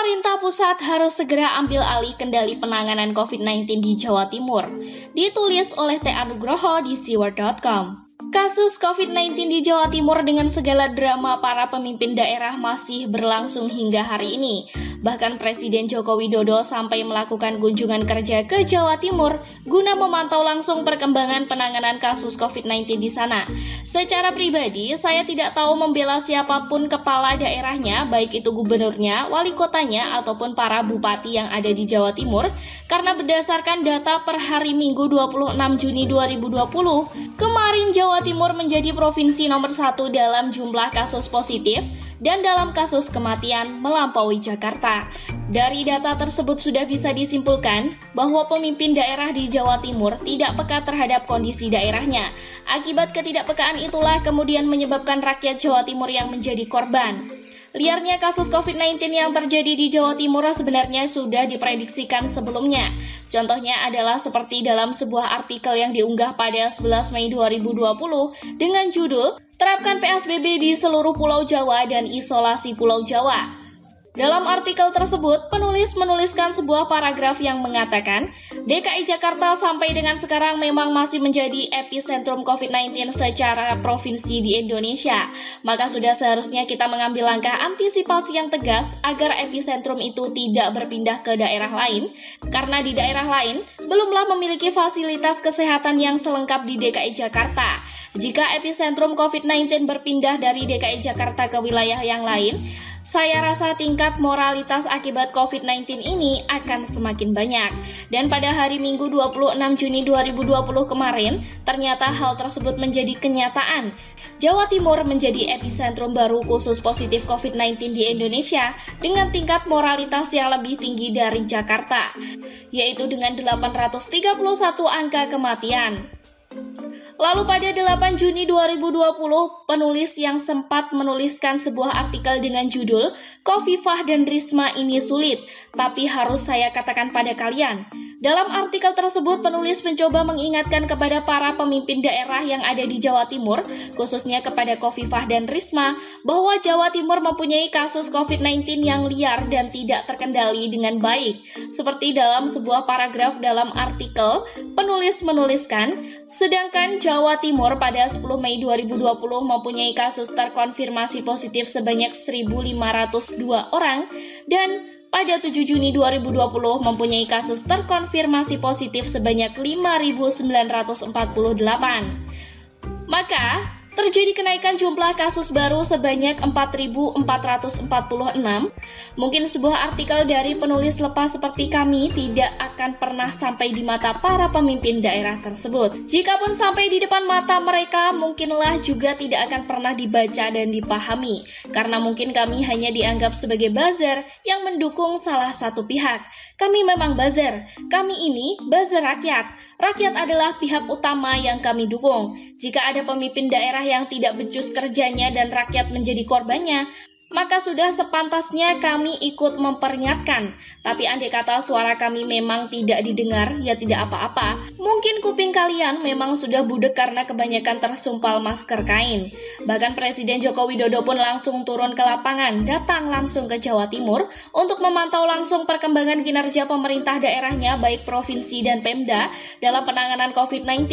Pemerintah pusat harus segera ambil alih kendali penanganan COVID-19 di Jawa Timur. Ditulis oleh T. Nugroho di siwar.com. Kasus COVID-19 di Jawa Timur dengan segala drama para pemimpin daerah masih berlangsung hingga hari ini. Bahkan Presiden Joko Widodo sampai melakukan kunjungan kerja ke Jawa Timur guna memantau langsung perkembangan penanganan kasus COVID-19 di sana. Secara pribadi, saya tidak tahu membela siapapun kepala daerahnya, baik itu gubernurnya, wali kotanya, ataupun para bupati yang ada di Jawa Timur, karena berdasarkan data per hari Minggu 26 Juni 2020, kemarin Jawa Timur menjadi provinsi nomor 1 dalam jumlah kasus positif dan dalam kasus kematian melampaui Jakarta. Dari data tersebut sudah bisa disimpulkan bahwa pemimpin daerah di Jawa Timur tidak peka terhadap kondisi daerahnya. Akibat ketidakpekaan itulah kemudian menyebabkan rakyat Jawa Timur yang menjadi korban. Liarnya kasus COVID-19 yang terjadi di Jawa Timur sebenarnya sudah diprediksikan sebelumnya. Contohnya adalah seperti dalam sebuah artikel yang diunggah pada 11 Mei 2020 dengan judul "Terapkan PSBB di seluruh Pulau Jawa dan Isolasi Pulau Jawa". Dalam artikel tersebut, penulis menuliskan sebuah paragraf yang mengatakan, DKI Jakarta sampai dengan sekarang memang masih menjadi epicentrum COVID-19 secara provinsi di Indonesia. Maka sudah seharusnya kita mengambil langkah antisipasi yang tegas agar epicentrum itu tidak berpindah ke daerah lain, karena di daerah lain belumlah memiliki fasilitas kesehatan yang selengkap di DKI Jakarta. Jika epicentrum COVID-19 berpindah dari DKI Jakarta ke wilayah yang lain, saya rasa tingkat moralitas akibat COVID-19 ini akan semakin banyak. Dan pada hari Minggu 26 Juni 2020 kemarin, ternyata hal tersebut menjadi kenyataan. Jawa Timur menjadi epicentrum baru khusus positif COVID-19 di Indonesia dengan tingkat moralitas yang lebih tinggi dari Jakarta, yaitu dengan 831 angka kematian. Lalu pada 8 Juni 2020, penulis yang sempat menuliskan sebuah artikel dengan judul "Khofifah dan Risma ini sulit, tapi harus saya katakan pada kalian". Dalam artikel tersebut, penulis mencoba mengingatkan kepada para pemimpin daerah yang ada di Jawa Timur, khususnya kepada Khofifah dan Risma, bahwa Jawa Timur mempunyai kasus COVID-19 yang liar dan tidak terkendali dengan baik. Seperti dalam sebuah paragraf dalam artikel, penulis menuliskan, sedangkan Jawa Timur pada 10 Mei 2020 mempunyai kasus terkonfirmasi positif sebanyak 1.502 orang dan pada 7 Juni 2020 mempunyai kasus terkonfirmasi positif sebanyak 5.948. Maka, terjadi kenaikan jumlah kasus baru sebanyak 4.446. Mungkin sebuah artikel dari penulis lepas seperti kami tidak akan pernah sampai di mata para pemimpin daerah tersebut. Jikapun sampai di depan mata mereka, mungkinlah juga tidak akan pernah dibaca dan dipahami, karena mungkin kami hanya dianggap sebagai buzzer yang mendukung salah satu pihak. Kami memang buzzer, kami ini buzzer rakyat. Rakyat adalah pihak utama yang kami dukung. Jika ada pemimpin daerah yang tidak becus kerjanya dan rakyat menjadi korbannya, maka sudah sepantasnya kami ikut memperingatkan. Tapi andai kata suara kami memang tidak didengar, ya tidak apa-apa. Mungkin kuping kalian memang sudah budek karena kebanyakan tersumpal masker kain. Bahkan Presiden Joko Widodo pun langsung turun ke lapangan, datang langsung ke Jawa Timur untuk memantau langsung perkembangan kinerja pemerintah daerahnya, baik provinsi dan Pemda, dalam penanganan COVID-19.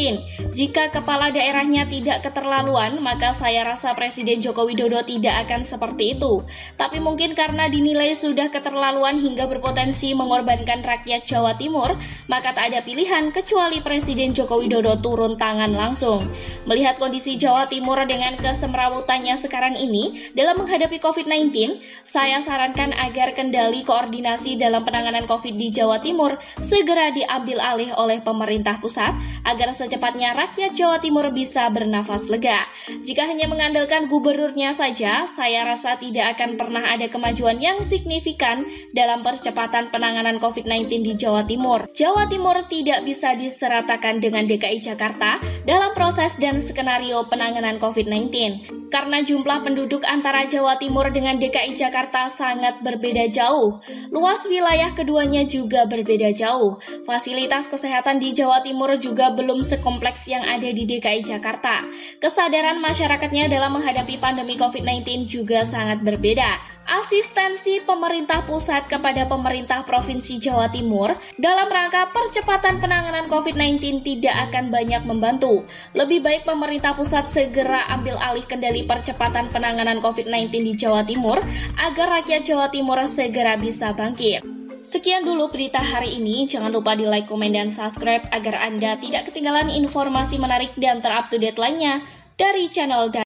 Jika kepala daerahnya tidak keterlaluan, maka saya rasa Presiden Joko Widodo tidak akan seperti itu. Tapi mungkin karena dinilai sudah keterlaluan hingga berpotensi mengorbankan rakyat Jawa Timur, maka tak ada pilihan kecuali Presiden Joko Widodo turun tangan langsung. Melihat kondisi Jawa Timur dengan kesemrawutannya sekarang ini dalam menghadapi COVID-19, saya sarankan agar kendali koordinasi dalam penanganan COVID di Jawa Timur segera diambil alih oleh pemerintah pusat agar secepatnya rakyat Jawa Timur bisa bernafas lega. Jika hanya mengandalkan gubernurnya saja, saya rasa tidak akan pernah ada kemajuan yang signifikan dalam percepatan penanganan COVID-19 di Jawa Timur. Jawa Timur tidak bisa diseratakan dengan DKI Jakarta dalam proses dan skenario penanganan COVID-19. Karena jumlah penduduk antara Jawa Timur dengan DKI Jakarta sangat berbeda jauh. Luas wilayah keduanya juga berbeda jauh. Fasilitas kesehatan di Jawa Timur juga belum sekompleks yang ada di DKI Jakarta. Kesadaran masyarakatnya dalam menghadapi pandemi COVID-19 juga sangat berbeda. asistensi pemerintah pusat kepada pemerintah Provinsi Jawa Timur dalam rangka percepatan penanganan COVID-19 tidak akan banyak membantu. Lebih baik pemerintah pusat segera ambil alih kendali percepatan penanganan COVID-19 di Jawa Timur agar rakyat Jawa Timur segera bisa bangkit. Sekian dulu berita hari ini, jangan lupa di like, komen, dan subscribe agar Anda tidak ketinggalan informasi menarik dan terupdate lainnya dari channel